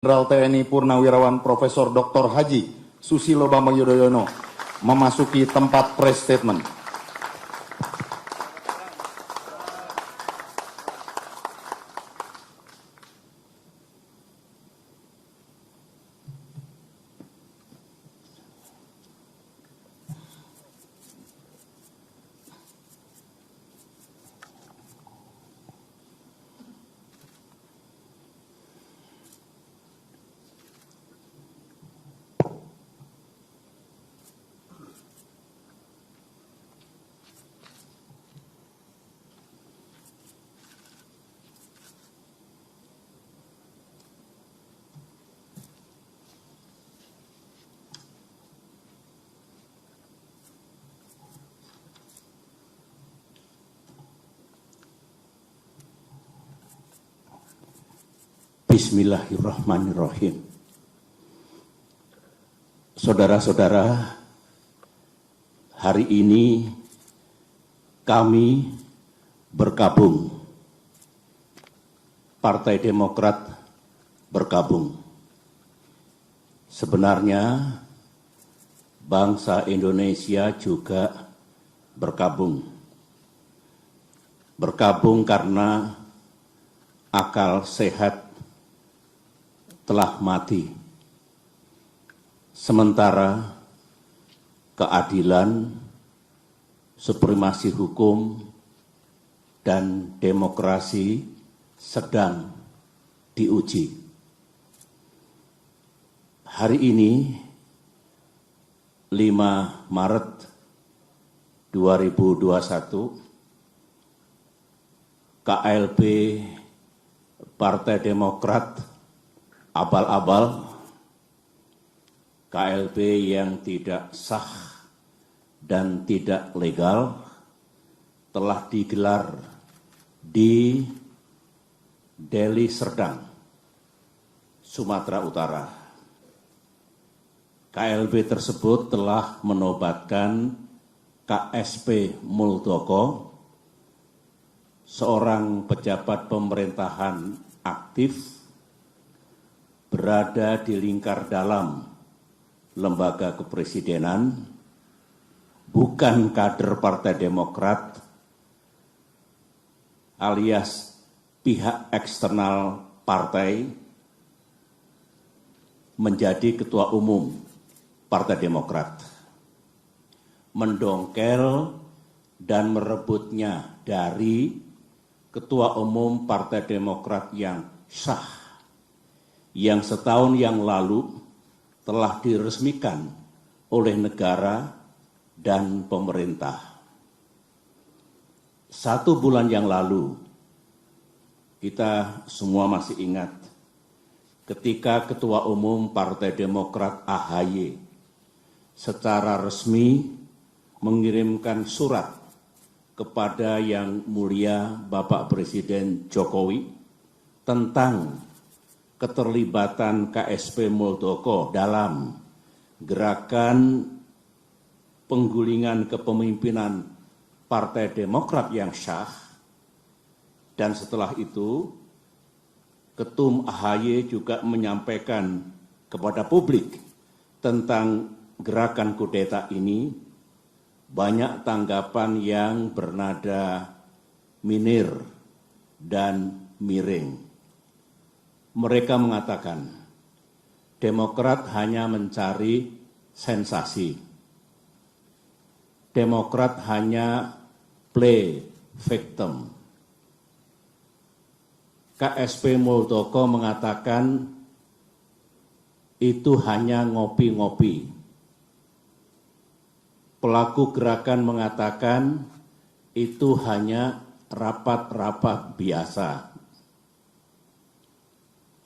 Jenderal TNI Purnawirawan Profesor Dr. Haji Susilo Bambang Yudhoyono memasuki tempat press statement. Bismillahirrahmanirrahim. Saudara-saudara, hari ini kami bergabung, Partai Demokrat bergabung. Sebenarnya bangsa Indonesia juga bergabung. Bergabung karena akal sehat telah mati, sementara keadilan, supremasi hukum, dan demokrasi sedang diuji. Hari ini, 5 Maret 2021, KLB Partai Demokrat abal-abal, KLB yang tidak sah dan tidak legal telah digelar di Deli Serdang, Sumatera Utara. KLB tersebut telah menobatkan KSP Muldoko, seorang pejabat pemerintahan aktif berada di lingkar dalam lembaga kepresidenan, bukan kader Partai Demokrat, alias pihak eksternal partai, menjadi ketua umum Partai Demokrat. Mendongkel dan merebutnya dari ketua umum Partai Demokrat yang sah, yang setahun yang lalu telah diresmikan oleh negara dan pemerintah. 1 bulan yang lalu, kita semua masih ingat ketika Ketua Umum Partai Demokrat AHY secara resmi mengirimkan surat kepada Yang Mulia Bapak Presiden Jokowi tentang keterlibatan KSP Muldoko dalam gerakan penggulingan kepemimpinan Partai Demokrat yang sah. Dan setelah itu, Ketum AHY juga menyampaikan kepada publik tentang gerakan kudeta ini. Banyak tanggapan yang bernada minir dan miring. Mereka mengatakan, Demokrat hanya mencari sensasi. Demokrat hanya play victim. KSP Muldoko mengatakan itu hanya ngopi-ngopi. Pelaku gerakan mengatakan itu hanya rapat-rapat biasa.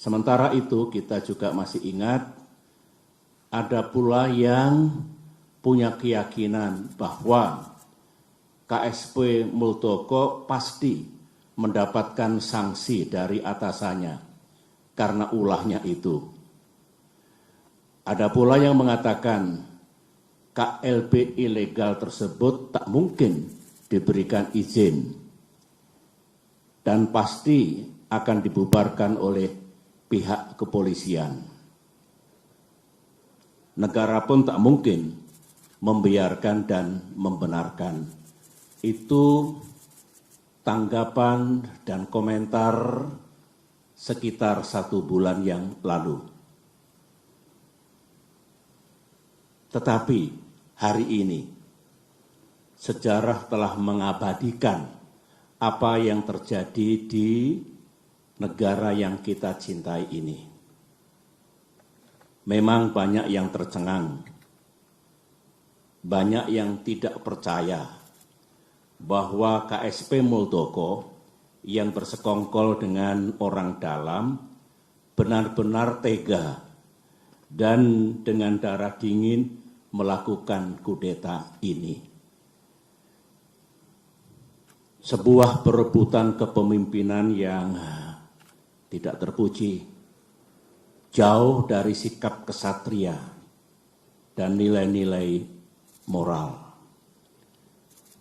Sementara itu kita juga masih ingat ada pula yang punya keyakinan bahwa KSP Muldoko pasti mendapatkan sanksi dari atasannya karena ulahnya itu. Ada pula yang mengatakan KLB ilegal tersebut tak mungkin diberikan izin dan pasti akan dibubarkan oleh pihak kepolisian. Negara pun tak mungkin membiarkan dan membenarkan. Itu tanggapan dan komentar sekitar 1 bulan yang lalu. Tetapi hari ini sejarah telah mengabadikan apa yang terjadi di negara yang kita cintai ini. Memang banyak yang tercengang, banyak yang tidak percaya bahwa KSP Muldoko yang bersekongkol dengan orang dalam benar-benar tega dan dengan darah dingin melakukan kudeta ini. Sebuah perebutan kepemimpinan yang tidak terpuji, jauh dari sikap kesatria dan nilai-nilai moral,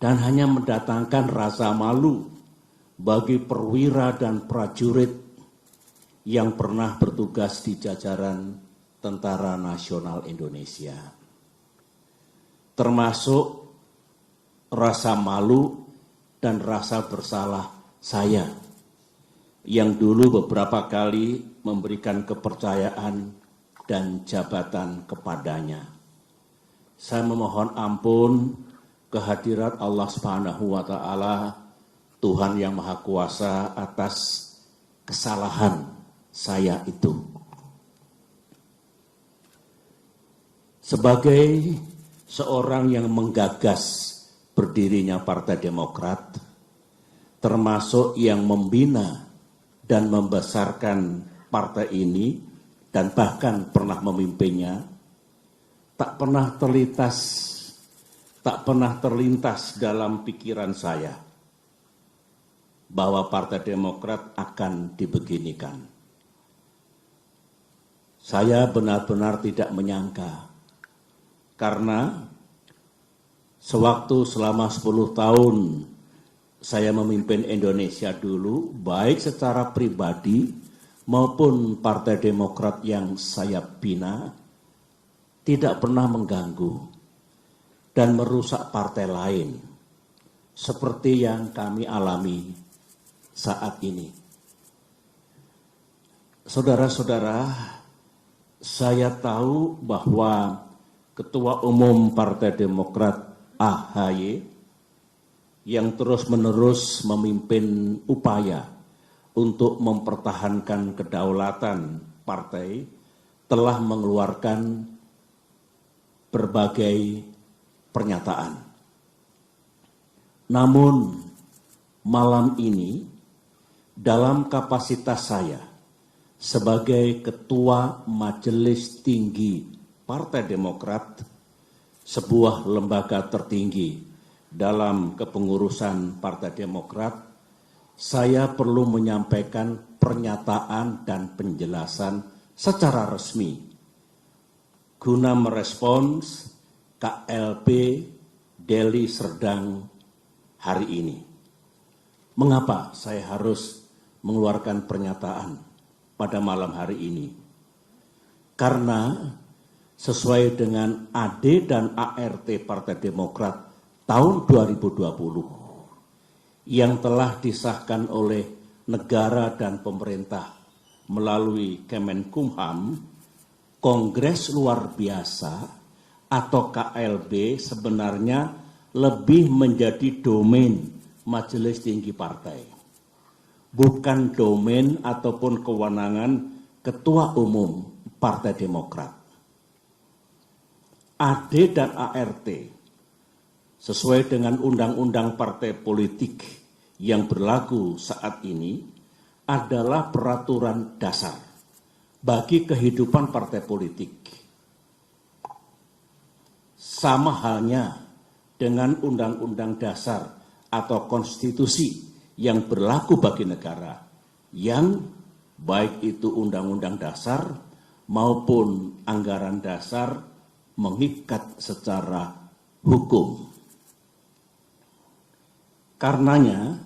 dan hanya mendatangkan rasa malu bagi perwira dan prajurit yang pernah bertugas di jajaran Tentara Nasional Indonesia. Termasuk rasa malu dan rasa bersalah saya yang dulu beberapa kali memberikan kepercayaan dan jabatan kepadanya. Saya memohon ampun kehadirat Allah Subhanahu wa Ta'ala, Tuhan yang Maha Kuasa, atas kesalahan saya itu. Sebagai seorang yang menggagas berdirinya Partai Demokrat, termasuk yang membina dan membesarkan partai ini dan bahkan pernah memimpinnya, tak pernah terlintas dalam pikiran saya bahwa Partai Demokrat akan dibeginikan. Saya benar-benar tidak menyangka, karena sewaktu selama 10 tahun saya memimpin Indonesia dulu, baik secara pribadi maupun Partai Demokrat yang saya bina, tidak pernah mengganggu dan merusak partai lain, seperti yang kami alami saat ini. Saudara-saudara, saya tahu bahwa Ketua Umum Partai Demokrat AHY yang terus-menerus memimpin upaya untuk mempertahankan kedaulatan partai telah mengeluarkan berbagai pernyataan. Namun malam ini dalam kapasitas saya sebagai Ketua Majelis Tinggi Partai Demokrat, sebuah lembaga tertinggi dalam kepengurusan Partai Demokrat, saya perlu menyampaikan pernyataan dan penjelasan secara resmi guna merespons KLB Deli Serdang hari ini. Mengapa saya harus mengeluarkan pernyataan pada malam hari ini? Karena sesuai dengan AD dan ART Partai Demokrat tahun 2020 yang telah disahkan oleh negara dan pemerintah melalui Kemenkumham, Kongres Luar Biasa atau KLB sebenarnya lebih menjadi domain Majelis Tinggi Partai, bukan domain ataupun kewenangan Ketua Umum Partai Demokrat. AD dan ART sesuai dengan undang-undang partai politik yang berlaku saat ini adalah peraturan dasar bagi kehidupan partai politik. Sama halnya dengan undang-undang dasar atau konstitusi yang berlaku bagi negara, yang baik itu undang-undang dasar maupun anggaran dasar mengikat secara hukum. Karenanya,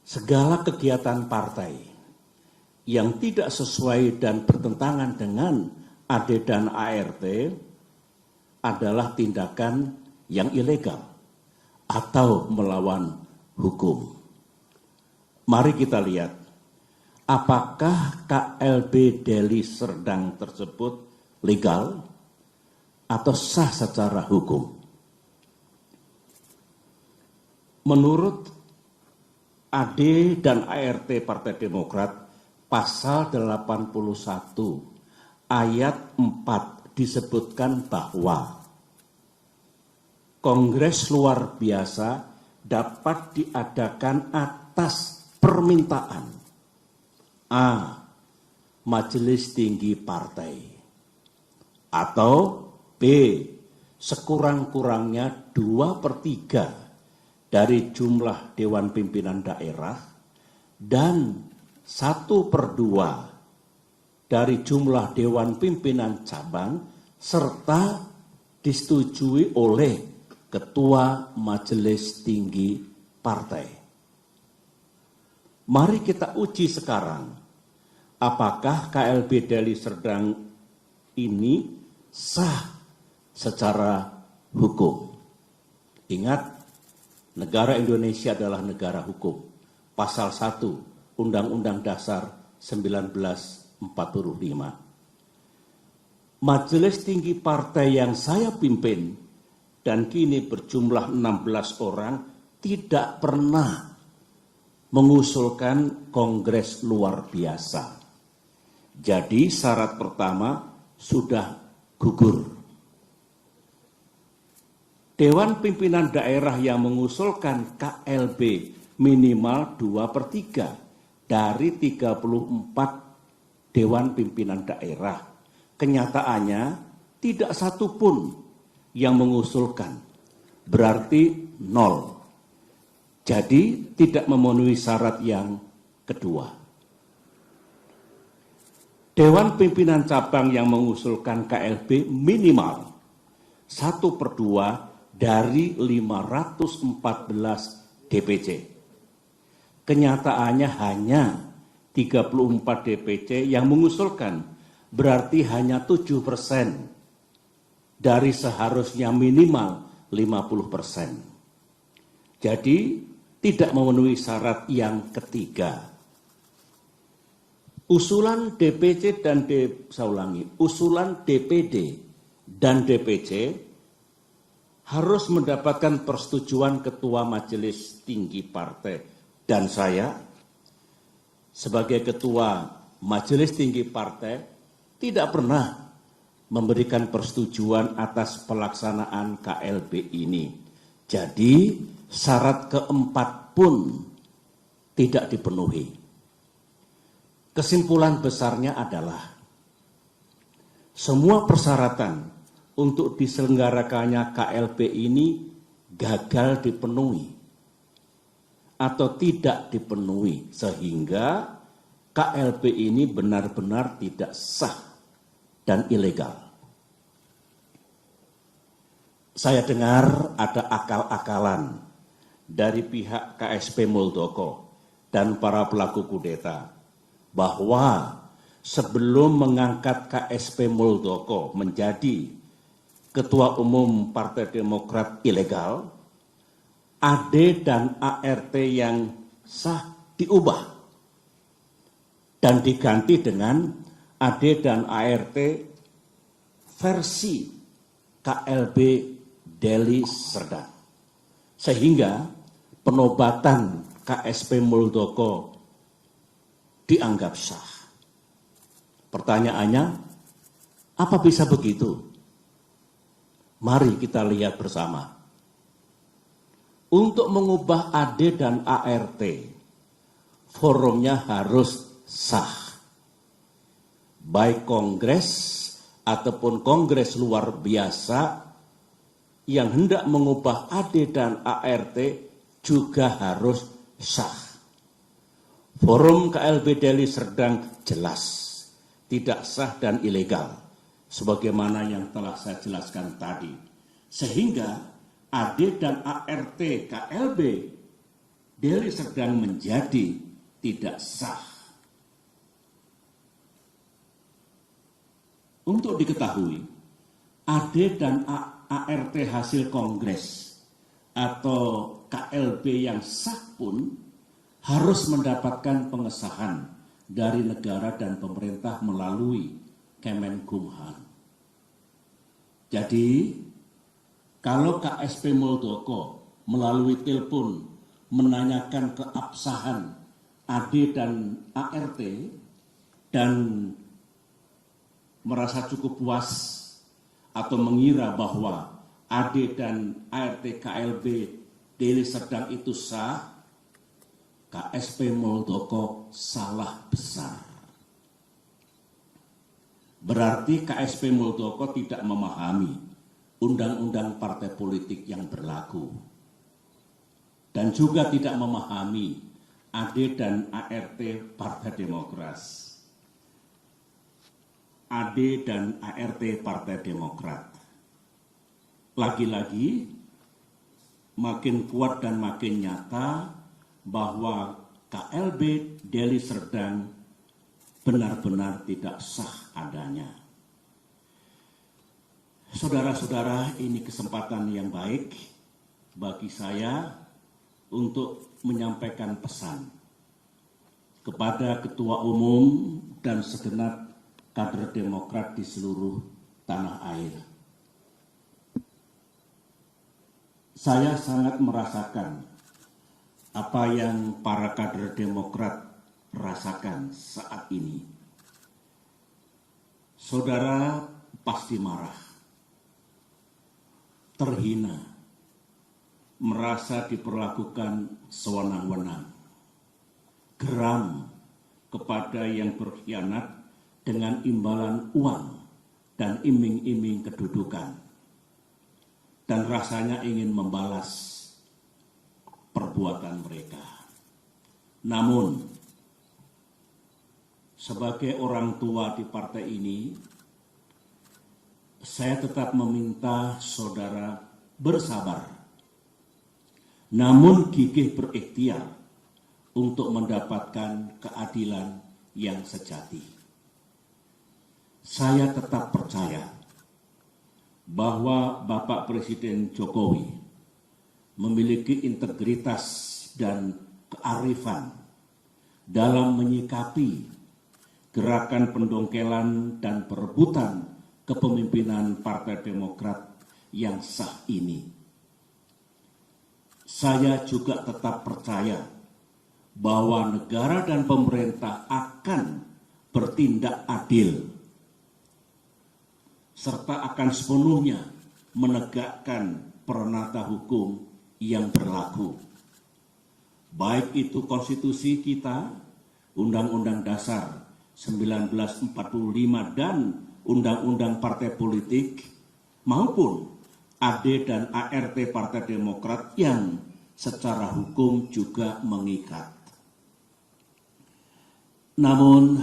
segala kegiatan partai yang tidak sesuai dan bertentangan dengan AD dan ART adalah tindakan yang ilegal atau melawan hukum. Mari kita lihat, apakah KLB Deli Serdang tersebut legal atau sah secara hukum? Menurut AD dan ART Partai Demokrat, pasal 81 ayat 4 disebutkan bahwa Kongres luar biasa dapat diadakan atas permintaan A. Majelis Tinggi Partai, atau B. sekurang-kurangnya 2/3 dari jumlah Dewan Pimpinan Daerah dan 1/2 dari jumlah Dewan Pimpinan Cabang serta disetujui oleh Ketua Majelis Tinggi Partai. Mari kita uji sekarang, apakah KLB Deli Serdang ini sah secara hukum. Ingat, negara Indonesia adalah negara hukum. Pasal 1 Undang-Undang Dasar 1945. Majelis Tinggi Partai yang saya pimpin dan kini berjumlah 16 orang tidak pernah mengusulkan kongres luar biasa. Jadi syarat pertama sudah gugur. Dewan Pimpinan Daerah yang mengusulkan KLB minimal 2/3 dari 34 Dewan Pimpinan Daerah. Kenyataannya tidak satu pun yang mengusulkan, berarti 0. Jadi tidak memenuhi syarat yang kedua. Dewan Pimpinan Cabang yang mengusulkan KLB minimal 1/2 dari 514 DPC. Kenyataannya hanya 34 DPC yang mengusulkan, berarti hanya 7% dari seharusnya minimal 50%. Jadi tidak memenuhi syarat yang ketiga. Usulan DPC dan usulan DPD dan DPC harus mendapatkan persetujuan Ketua Majelis Tinggi Partai. Dan saya sebagai Ketua Majelis Tinggi Partai tidak pernah memberikan persetujuan atas pelaksanaan KLB ini. Jadi syarat keempat pun tidak dipenuhi. Kesimpulan besarnya adalah semua persyaratan untuk diselenggarakannya KLB ini gagal dipenuhi atau tidak dipenuhi, sehingga KLB ini benar-benar tidak sah dan ilegal. Saya dengar ada akal-akalan dari pihak KSP Muldoko dan para pelaku kudeta bahwa sebelum mengangkat KSP Muldoko menjadi Ketua Umum Partai Demokrat ilegal, AD dan ART yang sah diubah dan diganti dengan AD dan ART versi KLB Deli Serdang. Sehingga penobatan KSP Muldoko dianggap sah. Pertanyaannya, apa bisa begitu? Mari kita lihat bersama. Untuk mengubah AD dan ART, forumnya harus sah. Baik kongres ataupun kongres luar biasa yang hendak mengubah AD dan ART juga harus sah. Forum KLB Deli Serdang jelas tidak sah dan ilegal, sebagaimana yang telah saya jelaskan tadi. Sehingga AD dan ART KLB Deli Serdang menjadi tidak sah. Untuk diketahui, AD dan ART hasil kongres atau KLB yang sah pun harus mendapatkan pengesahan dari negara dan pemerintah melalui Kemenkumham. Jadi, kalau KSP Muldoko melalui telepon menanyakan keabsahan AD dan ART dan merasa cukup puas atau mengira bahwa AD dan ART KLB Deli Serdang itu sah, KSP Muldoko salah besar. Berarti KSP Muldoko tidak memahami undang-undang partai politik yang berlaku. Dan juga tidak memahami AD dan ART Partai Demokrat. AD dan ART Partai Demokrat. Lagi-lagi makin kuat dan makin nyata bahwa KLB Deli Serdang benar-benar tidak sah adanya. Saudara-saudara, ini kesempatan yang baik bagi saya untuk menyampaikan pesan kepada Ketua Umum dan segenap kader Demokrat di seluruh tanah air. Saya sangat merasakan apa yang para kader Demokrat rasakan saat ini. Saudara pasti marah, terhina, merasa diperlakukan sewenang-wenang, geram kepada yang berkhianat dengan imbalan uang dan iming-iming kedudukan, dan rasanya ingin membalas perbuatan mereka. Namun, sebagai orang tua di partai ini, saya tetap meminta saudara bersabar, namun gigih berikhtiar untuk mendapatkan keadilan yang sejati. Saya tetap percaya bahwa Bapak Presiden Jokowi memiliki integritas dan kearifan dalam menyikapi gerakan pendongkelan dan perebutan kepemimpinan Partai Demokrat yang sah ini. Saya juga tetap percaya bahwa negara dan pemerintah akan bertindak adil serta akan sepenuhnya menegakkan peranata hukum yang berlaku. Baik itu konstitusi kita, Undang-Undang Dasar 1945 dan Undang-Undang Partai Politik maupun AD dan ART Partai Demokrat yang secara hukum juga mengikat. Namun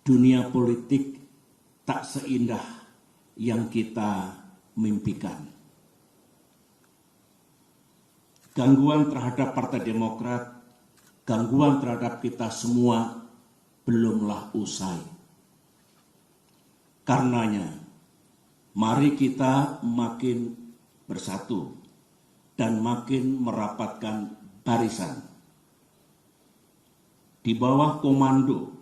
dunia politik tak seindah yang kita mimpikan. Gangguan terhadap Partai Demokrat, gangguan terhadap kita semua belumlah usai. Karenanya, mari kita makin bersatu dan makin merapatkan barisan. Di bawah komando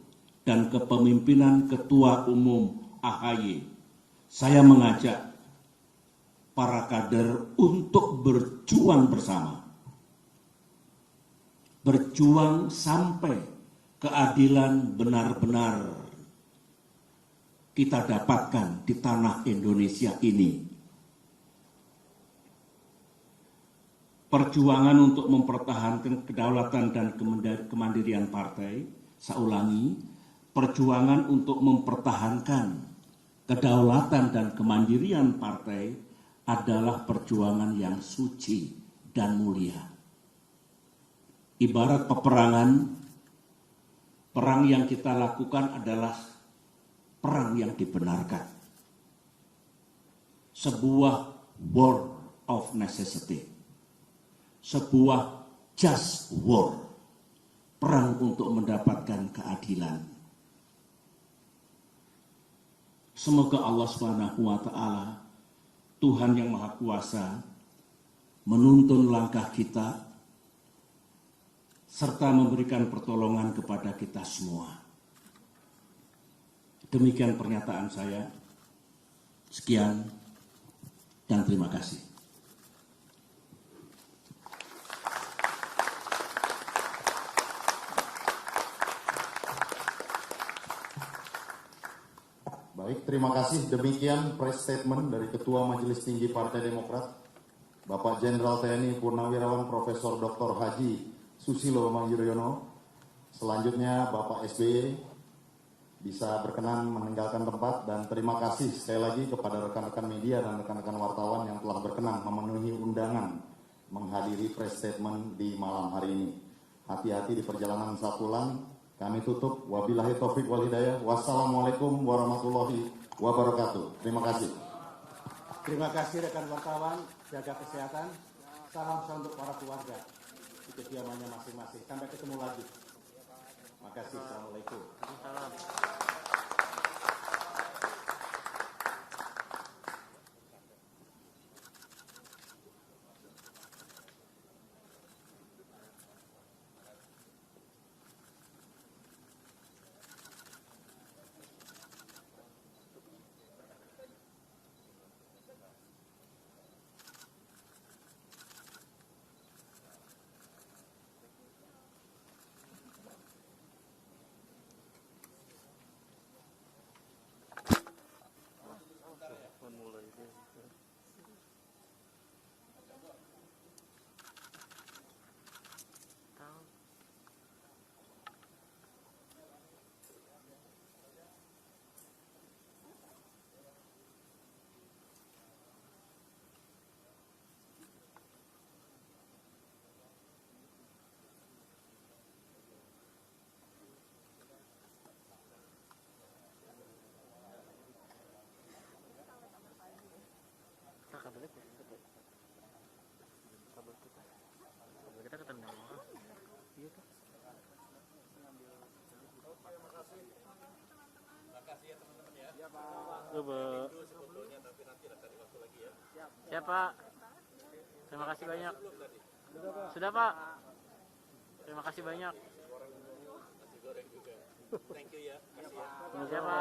dan kepemimpinan Ketua Umum AHY, saya mengajak para kader untuk berjuang bersama. Berjuang sampai keadilan benar-benar kita dapatkan di tanah Indonesia ini. Perjuangan untuk mempertahankan kedaulatan dan kemandirian partai, saya ulangi, perjuangan untuk mempertahankan kedaulatan dan kemandirian partai adalah perjuangan yang suci dan mulia. Ibarat peperangan, perang yang kita lakukan adalah perang yang dibenarkan. Sebuah war of necessity. Sebuah just war. Perang untuk mendapatkan keadilan. Semoga Allah Subhanahu wa taala, Tuhan yang Maha Kuasa, menuntun langkah kita serta memberikan pertolongan kepada kita semua. Demikian pernyataan saya. Sekian dan terima kasih. Baik, terima kasih. Demikian press statement dari Ketua Majelis Tinggi Partai Demokrat, Bapak Jenderal TNI Purnawirawan Profesor Dr. Haji Susilo Bambang Yudhoyono. Selanjutnya Bapak SBY bisa berkenan meninggalkan tempat, dan terima kasih sekali lagi kepada rekan-rekan media dan rekan-rekan wartawan yang telah berkenan memenuhi undangan menghadiri press statement di malam hari ini. Hati-hati di perjalanan saat pulang. Kami tutup. Wabillahi taufik wal hidayah. Wassalamualaikum warahmatullahi wabarakatuh. Terima kasih. Terima kasih rekan wartawan, jaga kesehatan. Salam untuk para keluarga di kediamannya masing-masing. Sampai ketemu lagi. Terima kasih. Assalamualaikum. Siapa? Terima kasih banyak. Sudah Pak. Terima kasih banyak. Thank you ya. Siapa?